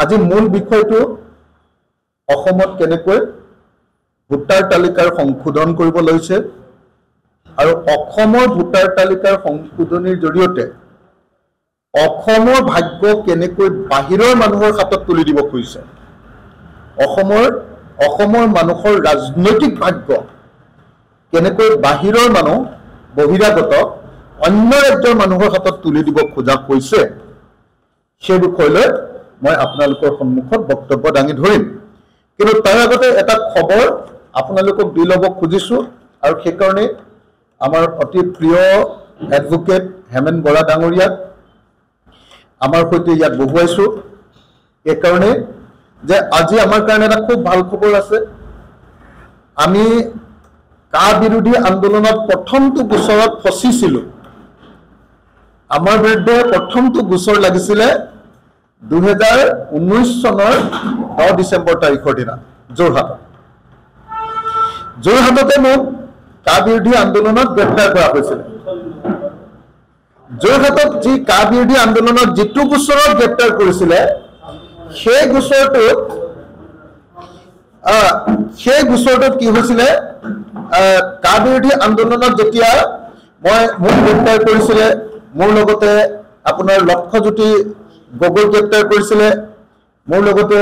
আজি মূল বিষয়টো অসমত কেনেকৈ ভোটাৰ তালিকাৰ সংশোধন কৰিব লৈছে আৰু অসমৰ ভোটাৰ তালিকাৰ সংশোধনীৰ জৰিয়তে অসমৰ ভাগ্য কেনেকৈ বাহিৰৰ মানুহৰ হাতত তুলি দিব খুজিছে অসমৰ মানুহৰ ৰাজনৈতিক ভাগ্য কেনেকৈ বাহিৰৰ মানুহ বহিৰাগত অন্য ৰাজ্যৰ মানুহৰ হাতত তুলি দিব খোজা হৈছে সেই বিষয়লৈ মই আপোনালোকৰ সন্মুখত বক্তব্য দাঙি ধৰিম কিন্তু তাৰ আগতে এটা খবৰ আপোনালোকক দি ল'ব খুজিছো আৰু সেই কাৰণে আমাৰ অতি প্ৰিয় এডভোকেট হেমেন বৰা ডাঙৰীয়াক আমাৰ সৈতে ইয়াত বহুৱাইছো এই কাৰণে যে আজি আমাৰ কাৰণে এটা খুব ভাল খবৰ আছে আমি কা বিৰোধী আন্দোলনত প্ৰথমটো গোচৰত ফচিছিলো আমাৰ বিৰুদ্ধে প্ৰথমটো গোচৰ লাগিছিলে 2019 চনৰ 10 ডিসেম্বৰ তাৰিখৰ দিনা যোৰহাটতে মোক কা বিৰোধী আন্দোলনত গ্ৰেপ্তাৰ কৰা হৈছিল যোৰহাটত যি কা বিৰোধী আন্দোলনত যিটো গোচৰত গ্ৰেপ্তাৰ কৰিছিলে সেই গোচৰটোত কি হৈছিলে কা বিৰোধী আন্দোলনত যেতিয়া মোক গ্ৰেপ্তাৰ কৰিছিলে মোৰ লগতে আপোনাৰ লক্ষজ্যোতি গগৈ গ্ৰেপ্তাৰ কৰিছিলে মোৰ লগতে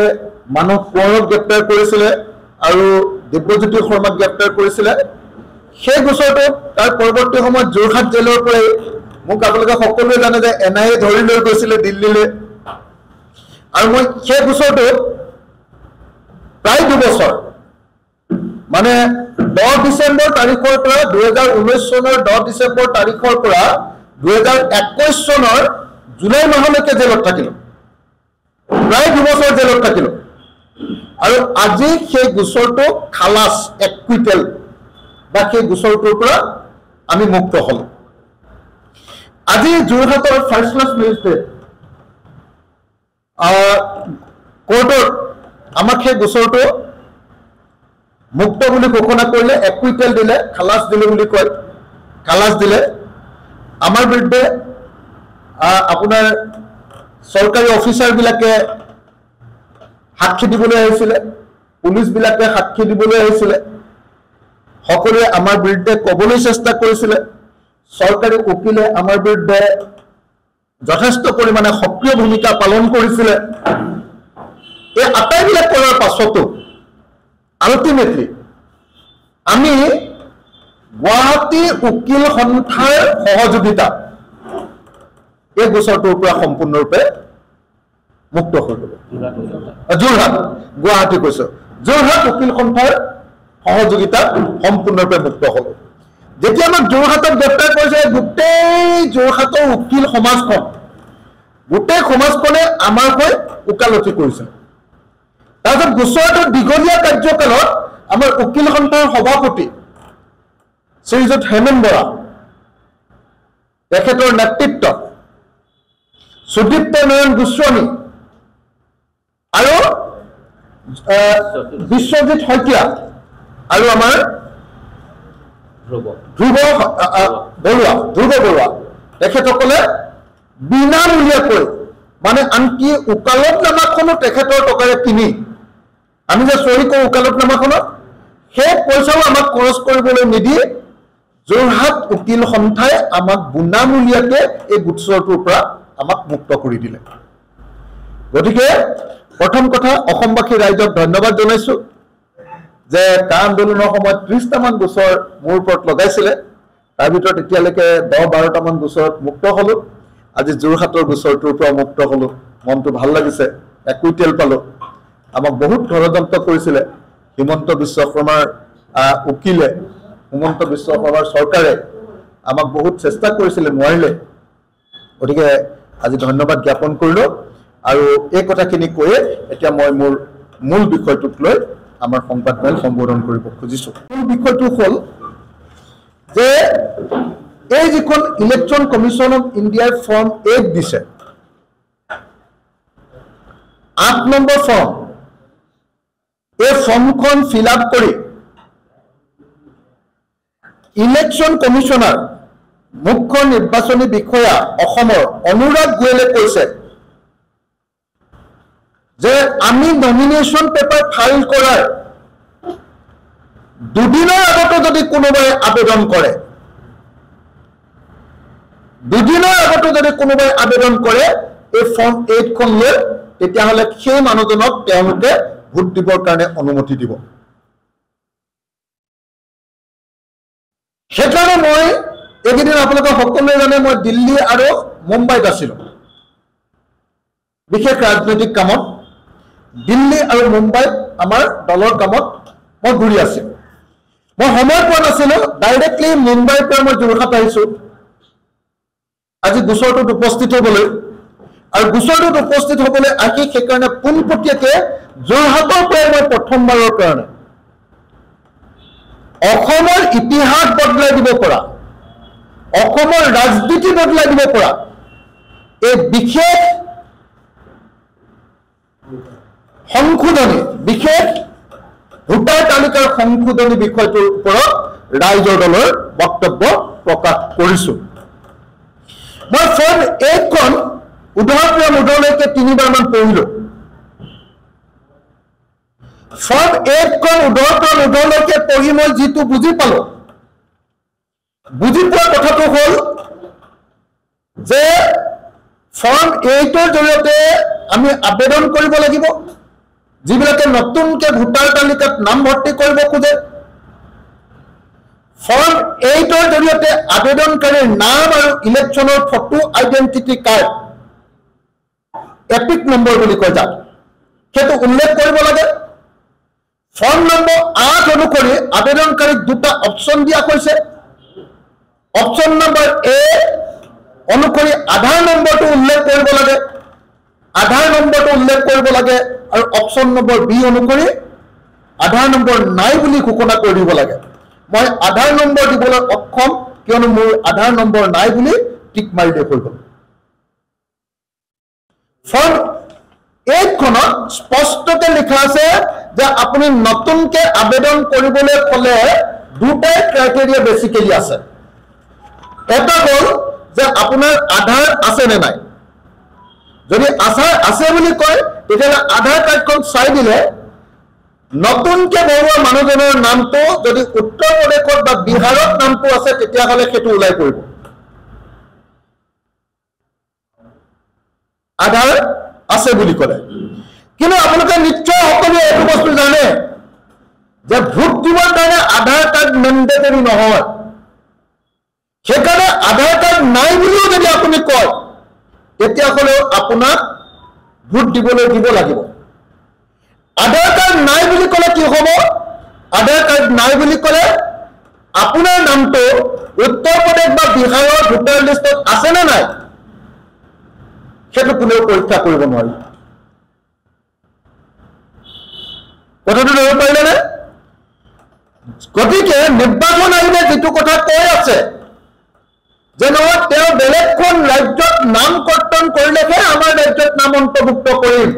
মানৱ কোঁৱৰক গ্ৰেপ্তাৰ কৰিছিলে আৰু দিব্যজ্যোতি শৰ্মাক গ্ৰেপ্তাৰ কৰিছিলে সেই গোচৰটোত তাৰ পৰৱৰ্তী সময়ত যোৰহাট জেলৰ পৰা মোক আপোনালোকে সকলোৱে জানে যে এনআইএ ধৰি লৈ গৈছিলে দিল্লীলৈ আৰু মই সেই গোচৰটোত প্ৰায় 2 বছৰ মানে 10 ডিসেম্বৰ তাৰিখৰ পৰা 2019 চনৰ 10 ডিসেম্বৰ তাৰিখৰ পৰা 2021 চনৰ জুলাই মাহলৈকে জেলত থাকিলো প্ৰায় 2 বছৰ জেলত থাকিলো আৰু আজি সেই গোচৰটো খালাস একুইটেল বা সেই গোচৰটোৰ পৰা আমি মুক্ত হলো আজি যোৰহাটৰ ফাৰ্ষ্ট ক্লাছ মেজিষ্ট্ৰেট কোৰ্টত আমাক সেই গোচৰটো মুক্ত বুলি ঘোষণা কৰিলে একুইটেল দিলে খালাস দিলে বুলি কয় খালাস দিলে আমাৰ বিৰুদ্ধে আপোনাৰ সৰকাৰি অফিচাৰ বিলাকে সাক্ষী দিবলৈ আহিছিল পুলিশ বিলাকে সাক্ষী দিবলৈ আহিছিল সকলোৱে আমাৰ বিৰুদ্ধে কবলৈ চেষ্টা কৰিছিল সৰকাৰি উকিলে আমাৰ বিৰুদ্ধে যথেষ্ট পৰিমাণে সক্ৰিয় ভূমিকা পালন কৰিছিল এই আটাইবিলাক কৰাৰ পাছতো আলটিমেটলি আমি গুৱাহাটী উকিল সন্থাৰ সহযোগিতা এই গোচৰটোৰ পৰা সম্পূৰ্ণৰূপে মুক্ত হৈ গ'ল যোৰহাট গুৱাহাটী কৈছো যোৰহাট উকিল সন্থাৰ সহযোগিতা সম্পূৰ্ণৰূপে মুক্ত হ'ল যেতিয়া আমাক যোৰহাটত গ্ৰেপ্তাৰ কৰিছে গোটেই যোৰহাটৰ উকিল সমাজখন গোটেই সমাজখনে আমাৰ হৈ ওকালতি কৰিছিল তাৰপিছত গোচৰটোৰ দীঘলীয়া কাৰ্যকালত আমাৰ উকিল সন্থাৰ সভাপতি শ্ৰীযুত হেমেন বৰা তেখেতৰ নেতৃত্বত সুদীপ্ত নয়ন গোস্বামী আৰু বিশ্বজিৎ শইকীয়া আৰু আমাৰ ধ্ৰুৱ বৰুৱা তেখেতসকলে বিনামূলীয়াকৈ মানে আনকি ওকালতনামাখনো তেখেতৰ টকাৰে কিনি আমি যে চহী কৰোঁ ওকালতনামাখনত সেই পইচাও আমাক খৰচ কৰিবলৈ নিদি যোৰহাট উকিল সন্থাই আমাক বিনামূলীয়াকৈ এই গোচৰটোৰ পৰা আমাক মুক্ত কৰি দিলে গতিকে প্ৰথম কথা অসমবাসী ৰাইজক ধন্যবাদ জনাইছো যে কা আন্দোলনৰ সময়ত 30টামান গোচৰ মোৰ ওপৰত লগাইছিলে তাৰ ভিতৰত এতিয়ালৈকে 10-12টামান গোচৰত মুক্ত হলো আজি যোৰহাটৰ গোচৰটোৰ পৰা মুক্ত হলো মনটো ভাল লাগিছে একুইটেল পালো আমাক বহুত ষড়যন্ত্ৰ কৰিছিলে হিমন্ত বিশ্ব শৰ্মাৰ উকিলে হিমন্ত বিশ্ব শৰ্মাৰ চৰকাৰে আমাক বহুত চেষ্টা কৰিছিলে নোৱাৰিলে গতিকে আজি ধন্যবাদ জ্ঞাপন কৰিলো আৰু এই কথাখিনি কৈয়ে এতিয়া মই মোৰ মূল বিষয়টোক লৈ আমাৰ সংবাদমেল সম্বোধন কৰিব খুজিছো মূল বিষয়টো হ'ল যে এই যিখন ইলেকশ্যন কমিশ্যন অফ ইণ্ডিয়াৰ ফৰ্ম 8 দিছে 8 নম্বৰ ফৰ্ম এই ফৰ্মখন ফিল আপ কৰি ইলেকশ্যন কমিশ্যনাৰ মুখ্য নিৰ্বাচনী বিষয়া অসমৰ অনুৰাগ গোয়েলে কৈছে যে আমি নমিনেশ্যন পেপাৰ ফাইল কৰাৰ দুদিনৰ আগতে যদি কোনোবাই আবেদন কৰে, দুদিনৰ আগতে যদি কোনোবাই আবেদন কৰে এই ফৰ্ম 8 খন লৈ, তেতিয়াহ'লে সেই মানুহজনক তেওঁলোকে ভোট দিবৰ কাৰণে অনুমতি দিব। সেইকাৰণে মই এইকেইদিন আপোনালোকে সকলোৱে জানে মই দিল্লী আৰু মুম্বাইত আছিলোঁ বিশেষ ৰাজনৈতিক কামত। দিল্লী আৰু মুম্বাইত আমাৰ দলৰ কামত মই ঘূৰি আছিলোঁ। মই সময় পোৱা নাছিলোঁ, ডাইৰেক্টলি মুম্বাইৰ পৰা মই যোৰহাট আহিছোঁ আজি গোচৰটোত উপস্থিত হ'বলৈ। আৰু গোচৰটোত উপস্থিত হ'বলৈ আহি সেইকাৰণে পোনপটীয়াকৈ যোৰহাটৰ পৰাই মই প্ৰথমবাৰৰ কাৰণে অসমৰ ইতিহাস বদলাই দিব পৰা, অসমৰ ৰাজনীতি বদলাই দিব পৰা এই বিশেষ সংশোধনী, বিশেষ ভোটাৰ তালিকাৰ সংশোধনী বিষয়টোৰ ওপৰত ৰাইজৰ দলৰ বক্তব্য প্ৰকাশ কৰিছোঁ। মই ফৰ্ম 8 খন উদৰৰ পৰা মুদলৈকে 3বাৰ মান পঢ়িলোঁ। ফৰ্ম 8 খন উদৰৰ পৰা মুদলৈকে পঢ়ি মই যিটো বুজি পালোঁ, বুজি পোৱা কথাটো হ'ল যে ফৰ্ম 8ৰ জৰিয়তে আমি আবেদন কৰিব লাগিব যিবিলাকে নতুনকৈ ভোটাৰ তালিকাত নাম ভৰ্তি কৰিব খোজে। ফৰ্ম 8ৰ জৰিয়তে আবেদনকাৰীৰ নাম আৰু ইলেকশ্যনৰ photo identity card, EPIC number বুলি কয় যাক, সেইটো উল্লেখ কৰিব লাগে। ফৰ্ম নম্বৰ 8 অনুসৰি আবেদনকাৰীক 2টা অপশ্যন দিয়া হৈছে। অপশ্যন নম্বৰ এ অনুসৰি আধাৰ নম্বৰটো উল্লেখ কৰিব লাগে, আধাৰ নম্বৰটো উল্লেখ কৰিব লাগে, আৰু অপশ্যন নম্বৰ বি অনুসৰি আধাৰ নম্বৰ নাই বুলি ঘোষণা কৰি দিব লাগে। মই আধাৰ নম্বৰ দিবলৈ অক্ষম, কিয়নো মোৰ আধাৰ নম্বৰ নাই বুলি টিক মাৰি দেখুৱাই গ'ল। ফৰ্ম 8 খনত স্পষ্টকৈ লিখা আছে যে আপুনি নতুনকৈ আবেদন কৰিবলৈ ক'লে 2টাই ক্ৰাইটেৰিয়া বেচিকেলি আছে। এটা হ'ল যে আপোনাৰ আধাৰ আছে নে নাই। যদি আছে বুলি কয় তেতিয়াহ'লে আধাৰ কাৰ্ডখন চাই দিলে নতুনকৈ ভৰোৱা মানুহজনৰ নামটো যদি উত্তৰ প্ৰদেশত বা বিহাৰত নামটো আছে তেতিয়াহ'লে সেইটো ওলাই পৰিব। আধাৰ আছে বুলি ক'লে। কিন্তু আপোনালোকে নিশ্চয় সকলোৱে এইটো বস্তু জানে যে ভোট দিবৰ কাৰণে আধাৰ কাৰ্ড মেণ্ডেটৰী নহয়। সেইকাৰণে আধাৰ কাৰ্ড নাই বুলিও যদি আপুনি কয় তেতিয়াহ'লেও আপোনাক ভোট দিবলৈ দিব লাগিব। আধাৰ কাৰ্ড নাই বুলি ক'লে কি হ'ব? আধাৰ কাৰ্ড নাই বুলি ক'লে আপোনাৰ নামটো উত্তৰ প্ৰদেশ বা বিহাৰৰ ভোটাৰ লিষ্টত আছে নে নাই সেইটো কোনেও পৰীক্ষা কৰিব নোৱাৰে। কথাটো ধৰিব পাৰিলেনে? গতিকে নিৰ্বাচন আয়োগে যিটো কথা কৈ আছে যে নহয় তেওঁ বেলেগখন ৰাজ্যত নাম কৰ্তন কৰিলেহে আমাৰ ৰাজ্যত নাম অন্তৰ্ভুক্ত কৰিম,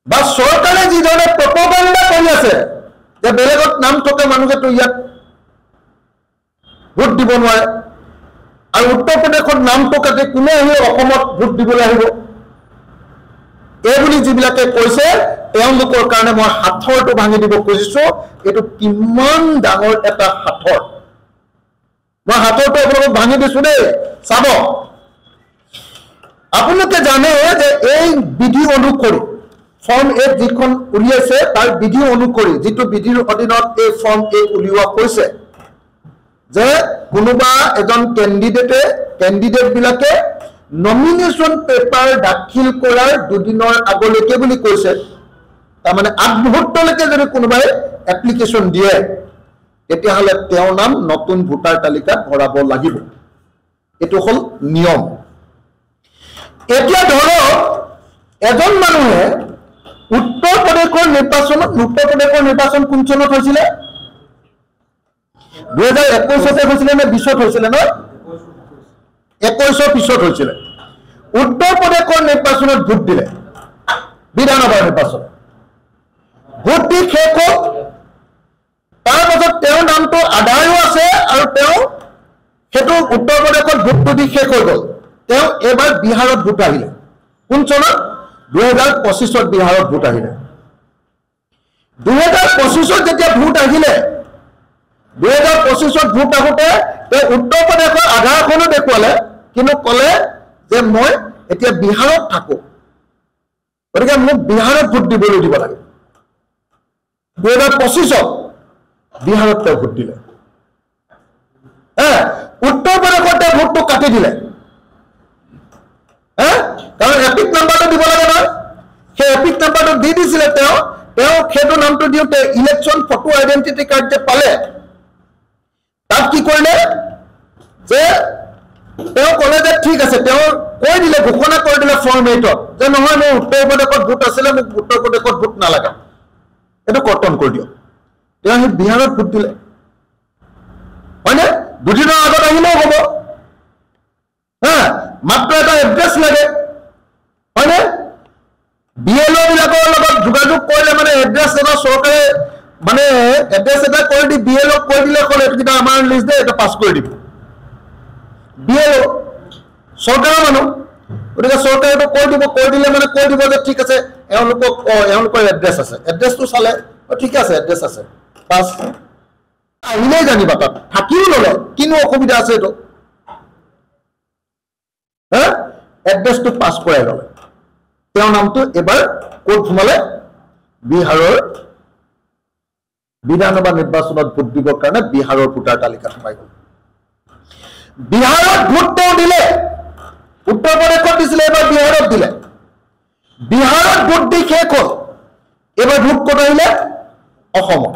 বা চৰকাৰে যিধৰণে প্ৰপগাণ্ডা কৰি আছে যে বেলেগত নাম থকা মানুহেতো ইয়াত ভোট দিব নোৱাৰে, আৰু উত্তৰ প্ৰদেশত নাম থকাতে কোনে আহি অসমত ভোট দিবলৈ আহিব, এইবুলি যিবিলাকে কৈছে তেওঁলোকৰ কাৰণে মই হাথৰটো ভাঙি দিব খুজিছোঁ। এইটো কিমান ডাঙৰ এটা হাথৰ, মই হাথৰটো আপোনালোকক ভাঙি দিছোঁ দেই। চাব, আপোনালোকে জানে যে এই বিধি অনুসৰি ফৰ্ম 8 যিখন উলিয়াইছে তাৰ বিধি অনুসৰি, যিটো বিধিৰ অধীনত এই ফৰ্ম 8 উলিওৱা হৈছে যে কোনোবা এজন কেণ্ডিডেটবিলাকে নমিনেশ্যন পেপাৰ দাখিল কৰাৰ 2 দিনৰ আগলৈকে বুলি কৈছে। তাৰমানে আগমুহূৰ্তলৈকে যদি কোনোবাই এপ্লিকেশ্যন দিয়ে তেতিয়াহ'লে তেওঁৰ নাম নতুন ভোটাৰ তালিকাত ভৰাব লাগিব। এইটো হ'ল নিয়ম। এতিয়া ধৰক এজন মানুহে উত্তৰ প্ৰদেশৰ নিৰ্বাচন কোন চনত হৈছিলে? 2021 হৈছিলে নে 20 হৈছিলে? নহয়, 21 পিছত হৈছিলে। উত্তৰ প্ৰদেশৰ নিৰ্বাচনত ভোট দিলে, বিধানসভাৰ নিৰ্বাচন ভোট দি শেষ হ'ল। তাৰপাছত তেওঁৰ নামটো আধাৰো আছে আৰু তেওঁ সেইটো উত্তৰ প্ৰদেশত ভোটটো দি শেষ হৈ গ'ল। তেওঁ এবাৰ বিহাৰত ভোট আহিলে কোন চনত 2025 বিহাৰত ভোট আহিলে 2025 যেতিয়া ভোট আহিলে 2025 ভোট আহোঁতে তেওঁ উত্তৰ প্ৰদেশৰ আধাৰখনো দেখুৱালে কিন্তু ক'লে যে মই এতিয়া বিহাৰত থাকো গতিকে মোক বিহাৰত ভোট দিবলৈ দিব লাগে 2025 বিহাৰত তেওঁ ভোট দিলে উত্তৰ প্ৰদেশত তেওঁ ভোটটো কাটি দিলে কাৰণ এপিক নাম্বাৰটো দিব লাগে নহয় সেই এপিক নাম্বাৰটো দি দিছিলে তেওঁ সেইটো নামটো দিওঁতে ইলেকশ্যন ফটো আইডেন্টিটি কাৰ্ড যে পালে তাত কি কৰিলে যে তেওঁ ক'লে যে ঠিক আছে তেওঁ কৈ দিলে ঘোষণা কৰি দিলে ফৰ্মেটত যে নহয় মোৰ উত্তৰ প্ৰদেশত ভোট আছিলে মোক উত্তৰ প্ৰদেশত ভোট নালাগে এইটো কৰ্তন কৰি দিয়ক তেওঁ সেই বিহাৰত ভোট দিলে হয়নে দুদিনৰ আগত আহিলেও হ'ব মাত্ৰ এটা এড্ৰেছ লাগে হয়নে বিএলঅ বিলাকৰ লগত যোগাযোগ কৰিলে মানে এড্ৰেছ এটা চৰকাৰে মানে এড্ৰেছ এটা কৰি দি বিএলঅ কৈ দিলে ক'লে এইটো আমাৰ লিষ্ট দে এটা পাছ কৰি দিব বিএলঅ চৰকাৰৰ মানুহ গতিকে চৰকাৰে এইটো কৈ দিলে মানে কৈ দিব যে ঠিক আছে এওঁলোকৰ এড্ৰেছ আছে এড্ৰেছটো চালে ঠিক আছে এড্ৰেছ আছে পাছ আহিলেই জানিবা তাত থাকিও ল'লে কিনো অসুবিধা আছে এইটো এড্ৰেছটো পাছ কৰাই ল'লে তেওঁৰ নামটো এবাৰ ক'ত সোমালে বিহাৰৰ বিধানসভা নিৰ্বাচনত ভোট দিবৰ কাৰণে বিহাৰৰ ভোটাৰ তালিকাত সোমাই গ'ল বিহাৰত ভোট তেওঁ দিলে উত্তৰ প্ৰদেশত দিছিলে এবাৰ বিহাৰত দিলে বিহাৰত ভোট দি শেষ হ'ল এবাৰ ভোট ক'ত আহিলে অসমত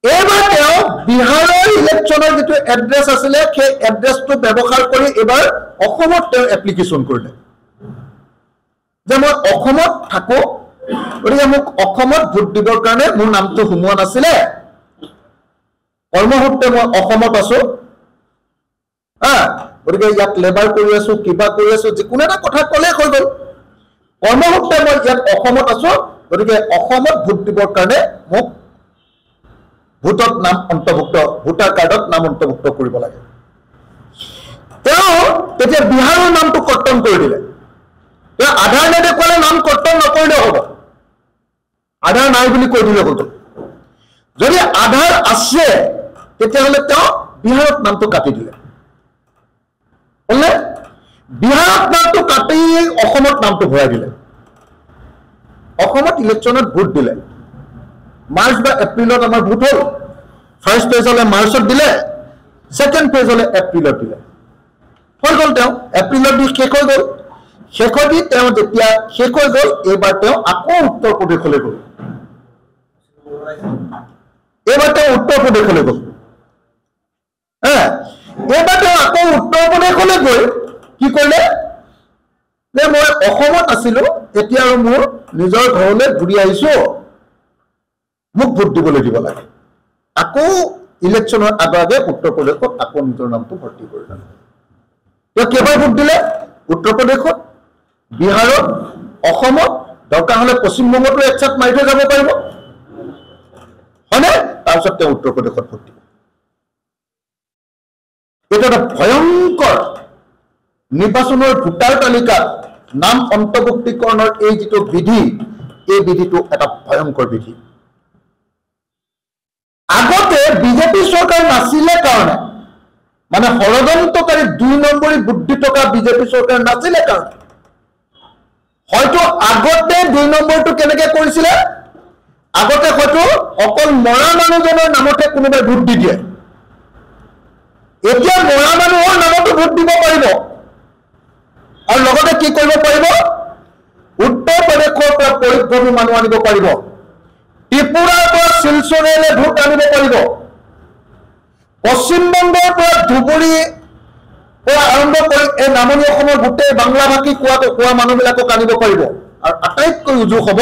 এবাৰ তেওঁ বিহাৰৰ ইলেকশ্যনৰ যিটো এড্ৰেছ আছিলে সেই এড্ৰেছটো ব্যৱহাৰ কৰি এবাৰ অসমত তেওঁ এপ্লিকেশ্যন কৰিলে যে মই অসমত থাকো গতিকে মোক অসমত ভোট দিবৰ কাৰণে মোৰ নামটো সোমোৱা নাছিলে কৰ্মসূত্ৰে মই অসমত আছো গতিকে ইয়াত লেবাৰ কৰি আছো কিবা কৰি আছো যিকোনো এটা কথা ক'লে হৈ গ'ল কৰ্মসূত্ৰে মই ইয়াত অসমত আছো গতিকে অসমত ভোট দিবৰ কাৰণে মোক ভোটত নাম অন্তৰ্ভুক্ত ভোটাৰ কাৰ্ডত নাম অন্তৰ্ভুক্ত কৰিব লাগে তেওঁ তেতিয়া বিহাৰৰ নামটো কৰ্তন কৰি দিলে তেওঁ আধাৰ নেদেখুৱালে নাম কৰ্তন নকৰিলেও হ'ব আধাৰ নাই বুলি কৈ দিলে হ'ল যদি আধাৰ আছে তেতিয়াহ'লে তেওঁ বিহাৰত নামটো কাটি দিলে হ'লে বিহাৰত নামটো কাটি অসমত নামটো ভৰাই দিলে অসমত ইলেকশ্যনত ভোট দিলে মাৰ্চ বা এপ্ৰিলত আমাৰ ভোট হ'ল ফাৰ্ষ্ট পেজ হ'লে মাৰ্চত দিলে ছেকেণ্ড পেজ হ'লে এপ্ৰিলত দিলে হৈ গ'ল তেওঁ এপ্ৰিলত দি শেষ হৈ গ'ল শেষত দি তেওঁ যেতিয়া শেষ হৈ গ'ল এইবাৰ তেওঁ আকৌ উত্তৰ প্ৰদেশলৈ গ'ল এইবাৰ তেওঁ উত্তৰ প্ৰদেশলৈ গ'ল এইবাৰ তেওঁ আকৌ উত্তৰ প্ৰদেশলৈ গৈ কি কৰিলে যে মই অসমত আছিলো এতিয়া আৰু মোৰ নিজৰ ঘৰলৈ ঘূৰি আহিছো মোক ভোট দিবলৈ দিব লাগে আকৌ ইলেকশ্যনৰ আগে উত্তৰ প্ৰদেশত আকৌ নিজৰ নামটো ভৰ্তি কৰিলে তেওঁ কেইবাৰ ভোট দিলে উত্তৰ প্ৰদেশত বিহাৰত অসমত দৰকাৰ হ'লে পশ্চিমবংগতো একচাট মাৰি থৈ যাব পাৰিব হয়নে তাৰপিছত তেওঁ উত্তৰ প্ৰদেশত ভোট দিব এটা এটা ভয়ংকৰ নিৰ্বাচনৰ ভোটাৰ তালিকাত নাম অন্তৰ্ভুক্তিকৰণৰ এই যিটো বিধি এই বিধিটো এটা ভয়ংকৰ বিধি আগতে বিজেপি চৰকাৰ নাছিলে কাৰণে মানে ষড়যন্ত্ৰকাৰী 2 নম্বৰী বুদ্ধি থকা বিজেপি চৰকাৰ নাছিলে কাৰণে হয়তো আগতে 2 নম্বৰটো কেনেকৈ কৰিছিলে আগতে হয়তো অকল মৰা মানুহজনৰ নামতে কোনোবাই ভোট দি দিয়ে এতিয়া মৰা মানুহৰ নামতো ভোট দিব পাৰিব আৰু লগতে কি কৰিব পাৰিব উত্তৰ প্ৰদেশৰ পৰা পৰিভ্ৰমী মানুহ আনিব পাৰিব ত্ৰিপুৰাৰ পৰা শিলচৰলৈ ভোট আনিব পাৰিব পশ্চিমবংগৰ পৰা ধুবুৰী পৰা আৰম্ভ কৰি এই নামনি অসমৰ গোটেই বাংলা ভাষী কোৱা মানুহবিলাকক আনিব পাৰিব আৰু আটাইতকৈ উজু হ'ব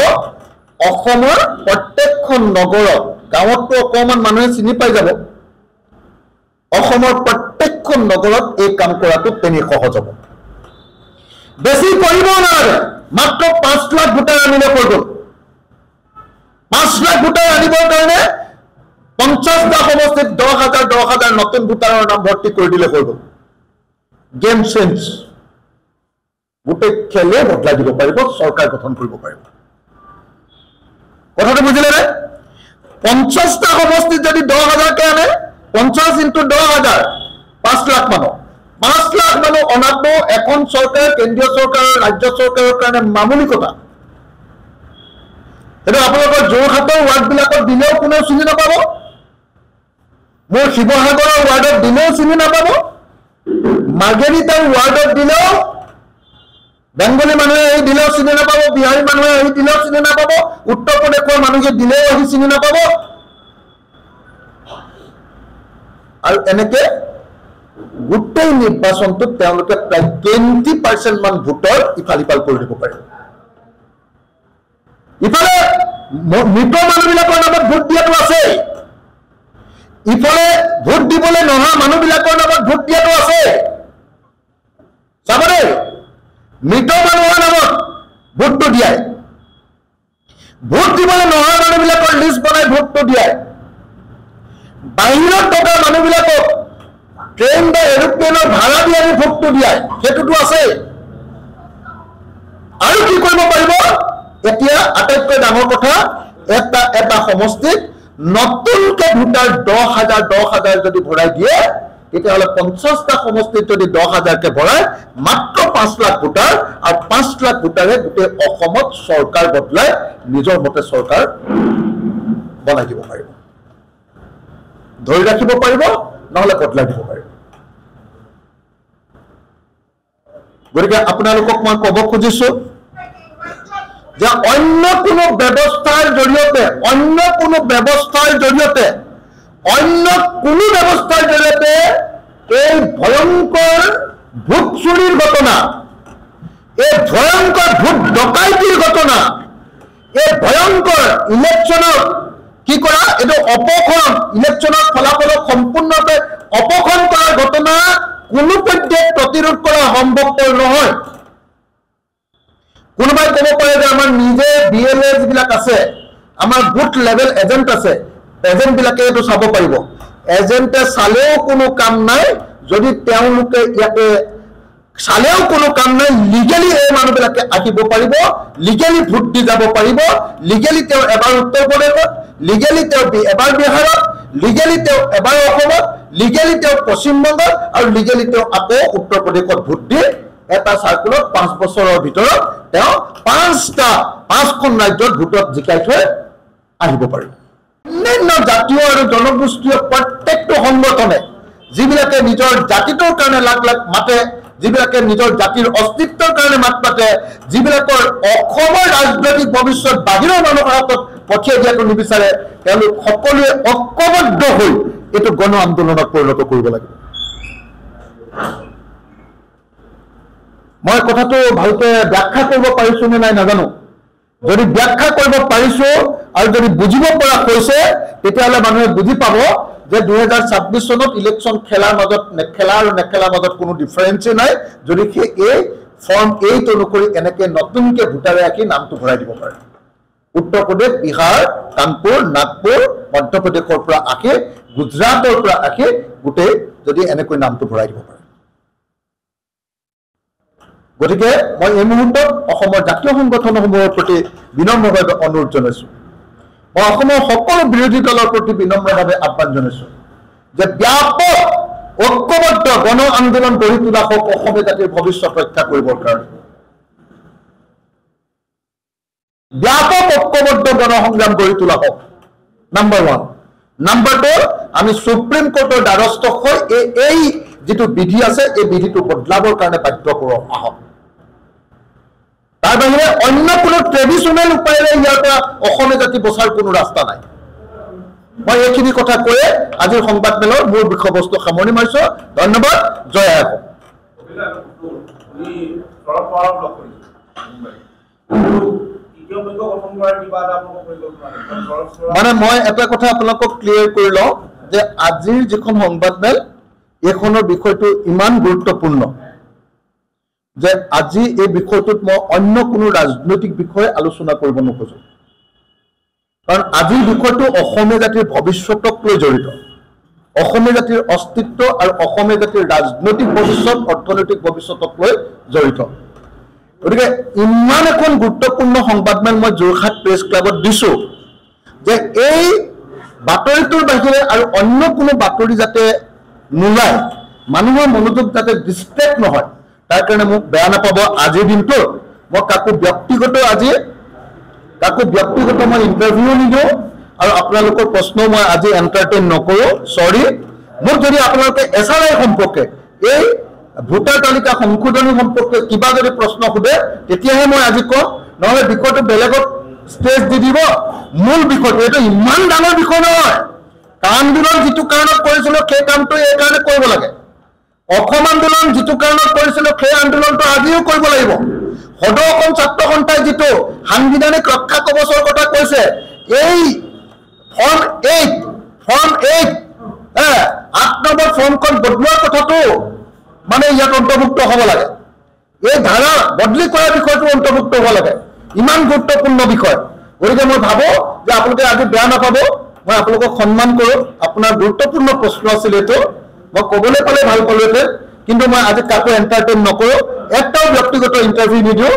অসমৰ প্ৰত্যেকখন নগৰত গাঁৱততো অকণমান মানুহে চিনি পাই যাব অসমৰ প্ৰত্যেকখন নগৰত এই কাম কৰাটো তেনে সহজ হ'ব বেছি কৰিব নালাগে মাত্ৰ 5 লাখ ভোটাৰ আনিলে হৈ গ'ল 5 লাখ ভোটাৰ আনিবৰ কাৰণে 50টা সমষ্টিত 10,000 নতুন ভোটাৰৰ নাম ভৰ্তি কৰি দিলে হৈ গ'ল গেম চেঞ্জ গোটেই খেলে বদলাই দিব পাৰিব চৰকাৰ গঠন কৰিব পাৰিব কথাটো বুজিলে নে 50টা সমষ্টিত যদি 10,000কে আনে 50 ইনটু 10,000 5 লাখ মানুহ 5 লাখ মানুহ অনাটো এখন চৰকাৰ কেন্দ্ৰীয় চৰকাৰ ৰাজ্য চৰকাৰৰ কাৰণে মামুলি কথা এটা আপোনালোকৰ যোৰহাটৰ ৱাৰ্ডবিলাকত দিলেও কোনেও চিনি নাপাব মোৰ শিৱসাগৰৰ ৱাৰ্ডত দিলেও চিনি নাপাব মাৰ্গেৰিটাৰ ৱাৰ্ডত দিলেও বেংগলী মানুহে এই দিলেও চিনি নাপাব বিহাৰী মানুহে এই দিলেও চিনি নাপাব উত্তৰ প্ৰদেশৰ মানুহে দিলেও আহি চিনি নাপাব আৰু এনেকে গোটেই নিৰ্বাচনটোত তেওঁলোকে প্ৰায় 20% মান ভোটৰ ইফাল কৰি দিব পাৰে ইফালে মৃত মানুহবিলাকৰ নামত ভোট দিয়াটো আছে ইফালে ভোট দিবলৈ নহা মানুহবিলাকৰ নামত ভোট দিয়াটো আছে চাবৰে মৃত মানুহৰ নামত ভোটটো দিয়ায় ভোট দিবলৈ নহা মানুহবিলাকৰ লিষ্ট বনাই ভোটটো দিয়ায় বাহিৰত থকা মানুহবিলাকক ট্ৰেইন বা এৰোপ্লেনৰ ভাড়া দি আমি ভোটটো দিয়ায় সেইটোতো আছে আৰু কি কৰিব পাৰিব এতিয়া আটাইতকৈ ডাঙৰ কথা এটা সমষ্টিত নতুনকে ভোটাৰ 10,000 যদি ভৰাই দিয়ে তেতিয়াহ'লে 50টা সমষ্টিত যদি 10,000কে ভৰাই মাত্ৰ 5 লাখ ভোটাৰ আৰু 5 লাখ ভোটাৰে গোটেই অসমত চৰকাৰ বদলাই নিজৰ মতে চৰকাৰ বনাই দিব পাৰিব ধৰি ৰাখিব পাৰিব নহলে বদলাই দিব পাৰিব গতিকে আপোনালোকক মই ক'ব খুজিছো যে অন্য কোনো ব্যৱস্থাৰ জৰিয়তে এই ভয়ংকৰ ভোট চুৰিৰ ঘটনা এই ভয়ংকৰ ভোট ডকাইতিৰ ঘটনা এই ভয়ংকৰ ইলেকশ্যনত কি কৰা এইটো অপখন ইলেকশ্যনৰ ফলাফলক সম্পূৰ্ণৰূপে অপখন কৰাৰ ঘটনা কোনো পৰ্যায়ত প্ৰতিৰোধ কৰা সম্ভৱপৰ নহয় কোনোবাই ক'ব পাৰে যে আমাৰ নিজে বিএলএ যিবিলাক আছে আমাৰ বুথ লেভেল এজেণ্ট আছে এজেণ্টবিলাকে এইটো চাব পাৰিব এজেণ্টে চালেও কোনো কাম নাই যদি তেওঁলোকে ইয়াতে চালেও কোনো কাম নাই লিগেলি এই মানুহবিলাকে আহিব পাৰিব লিগেলি ভোট দি যাব পাৰিব লিগেলি তেওঁ এবাৰ উত্তৰ প্ৰদেশত লিগেলি তেওঁ এবাৰ বিহাৰত লিগেলি তেওঁ এবাৰ অসমত লিগেলি তেওঁ পশ্চিমবংগত আৰু লিগেলি তেওঁ আকৌ উত্তৰ প্ৰদেশত ভোট দি এটা সাৰ্কুলত 5 বছৰৰ ভিতৰত তেওঁ 5খন ৰাজ্যত ভোটত জিকাই থৈ আহিব পাৰিব অন্যান্য জাতীয় আৰু জনগোষ্ঠীয় প্ৰত্যেকটো সংগঠনে যিবিলাকে নিজৰ জাতিটোৰ কাৰণে লাখ লাখ মাতে যিবিলাকে নিজৰ জাতিৰ অস্তিত্বৰ কাৰণে মাত মাতে যিবিলাকৰ অসমৰ ৰাজনৈতিক ভৱিষ্যত বাহিৰৰ মানুহৰ হাতত পঠিয়াই দিয়াটো নিবিচাৰে তেওঁলোক সকলোৱে ঐক্যবদ্ধ হৈ এইটো গণ আন্দোলনত পৰিণত কৰিব লাগিব মই কথাটো ভালকে ব্যাখ্যা কৰিব পাৰিছো নে নাই নাজানো যদি ব্যাখ্যা কৰিব পাৰিছো আৰু যদি বুজিব পৰা হৈছে তেতিয়াহ'লে মানুহে বুজি পাব যে 2026 চনত ইলেকশ্যন খেলাৰ মাজত নেখেলা আৰু নেখেলাৰ মাজত কোনো ডিফাৰেন্সে নাই যদি এই ফৰ্ম 8 অনুসৰি এনেকে নতুনকে ভোটাৰে আকি নামটো ভৰাই দিব পাৰে উত্তৰ প্ৰদেশ বিহাৰ কানপুৰ নাগপুৰ মধ্যপ্ৰদেশৰ পৰা আকি গুজৰাটৰ পৰা আকি গোটেই যদি এনেকৈ নামটো ভৰাই দিব পাৰে গতিকে মই এই মুহূৰ্তত অসমৰ জাতীয় সংগঠনসমূহৰ প্ৰতি বিনম্ৰভাৱে অনুৰোধ জনাইছো মই অসমৰ সকলো বিৰোধী দলৰ প্ৰতি বিনম্ৰভাৱে আহ্বান জনাইছো যে ব্যাপক ঐক্যবদ্ধ গণ আন্দোলন গঢ়ি তোলা হওক অসমীয়া জাতিৰ ভৱিষ্যত ৰক্ষা কৰিবৰ কাৰণে ব্যাপক ঐক্যবদ্ধ গণ সংগ্ৰাম গঢ়ি তোলা হওক নাম্বাৰ 1 নাম্বাৰ 2 আমি সুপ্ৰিম কোৰ্টৰ দ্বাৰস্থ হৈ এই যেটো বিধি আছে এই বিধিটো বদলাবৰ কাৰণে বাধ্য কৰোঁ আহক তাৰ বাহিৰে অন্য কোনো ট্ৰেডিশনাল উপায়েৰে ইয়াৰ পৰা অসমীয়া জাতি বচাৰ কোনো ৰাস্তা নাই মই এইখিনি কথা কৈ আজিৰ সংবাদমেলৰ মূল বিষয়বস্তু সামৰণি মাৰিছো ধন্যবাদ জয় আই মানে মই এটা কথা আপোনালোকক ক্লিয়াৰ কৰি লওঁ যে আজিৰ যিখন সংবাদমেল এইখনৰ বিষয়টো ইমান গুৰুত্বপূৰ্ণ যে আজি এই বিষয়টোত মই অন্য কোনো ৰাজনৈতিক বিষয়ে আলোচনা কৰিব নোখোজো কাৰণ আজিৰ বিষয়টো অসমীয়া জাতিৰ ভৱিষ্যতক লৈ জড়িত অসমীয়া জাতিৰ অস্তিত্ব আৰু অসমীয়া জাতিৰ ৰাজনৈতিক ভৱিষ্যত অৰ্থনৈতিক ভৱিষ্যতক লৈ জড়িত গতিকে ইমান এখন গুৰুত্বপূৰ্ণ সংবাদমেল মই যোৰহাট প্ৰেছ ক্লাবত দিছোঁ যে এই বাতৰিটোৰ বাহিৰে আৰু অন্য কোনো বাতৰি যাতে নোলায় মানুহৰ মনোযোগ যাতে ডিষ্ট্ৰেক্ট নহয় তাৰ কাৰণে মোক বেয়া নাপাব আজিৰ দিনটো মই কাকো ব্যক্তিগত মই ইণ্টাৰভিউ নিদিওঁ আৰু আপোনালোকৰ প্ৰশ্ন মই আজি এণ্টাৰটেইন নকৰোঁ সৰি মোক যদি আপোনালোকে SRI সম্পৰ্কে এই ভোটাৰ তালিকা সংশোধনী সম্পৰ্কে কিবা যদি প্ৰশ্ন সোধে তেতিয়াহে মই আজি কম নহ'লে বিষয়টো বেলেগত ষ্টেজ দি দিব মূল বিষয়টো এইটো ইমান ডাঙৰ বিষয় নহয় আন্দোলন যিটো কাৰণত কৰিছিল সেই কামটো এই কাৰণে কৰিব লাগে অসম আন্দোলন যিটো কাৰণত কৰিছিল সেই আন্দোলনটো আজিও কৰিব লাগিব সদৌ অসম ছাত্ৰ সন্থাই যিটো সাংবিধানিক ৰক্ষা কৱচৰ কথা কৈছে এই ফৰ্ম 8 8 নম্বৰ ফৰ্মখন বদলোৱাৰ কথাটো মানে ইয়াত অন্তৰ্ভুক্ত হ'ব লাগে এই ধাৰা বদলি কৰাৰ বিষয়টো অন্তৰ্ভুক্ত হ'ব লাগে ইমান গুৰুত্বপূৰ্ণ বিষয় গতিকে মই ভাবোঁ যে আপোনালোকে আজি বেয়া নাপাব মই আপোনালোকক সন্মান কৰোঁ আপোনাৰ গুৰুত্বপূৰ্ণ প্ৰশ্ন আছিল এইটো মই ক'বলৈ পালে ভাল পালোহেঁতেন কিন্তু মই আজি কাকো এণ্টাৰটেইন নকৰোঁ এটাও ব্যক্তিগত ইণ্টাৰভিউ নিদিওঁ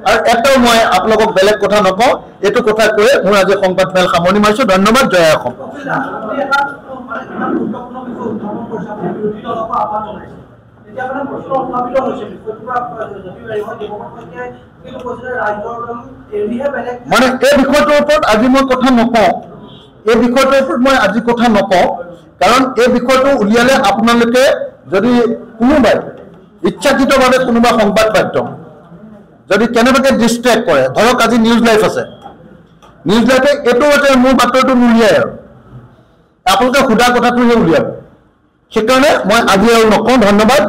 আৰু এটাও মই আপোনালোকক বেলেগ কথা নকওঁ এইটো কথা কৈ মোৰ আজি সংবাদমেল সামৰণি মাৰিছোঁ ধন্যবাদ জয় অসম মানে এই বিষয়টোৰ ওপৰত আজি মই কথা নকওঁ এই বিষয়টোৰ ওপৰত মই আজি কথা নকওঁ কাৰণ এই বিষয়টো উলিয়ালে আপোনালোকে যদি কোনোবাই ইচ্ছাকৃতভাৱে কোনোবা সংবাদ মাধ্যম যদি কেনেবাকৈ ডিষ্ট্ৰেক্ট কৰে ধৰক আজি নিউজ লাইভ আছে নিউজ লাইভে এইটো মোৰ বাতৰিটো নুলিয়াই আৰু আপোনালোকে সোধা কথাটোহে উলিয়াব সেইকাৰণে মই আজি আৰু নকওঁ ধন্যবাদ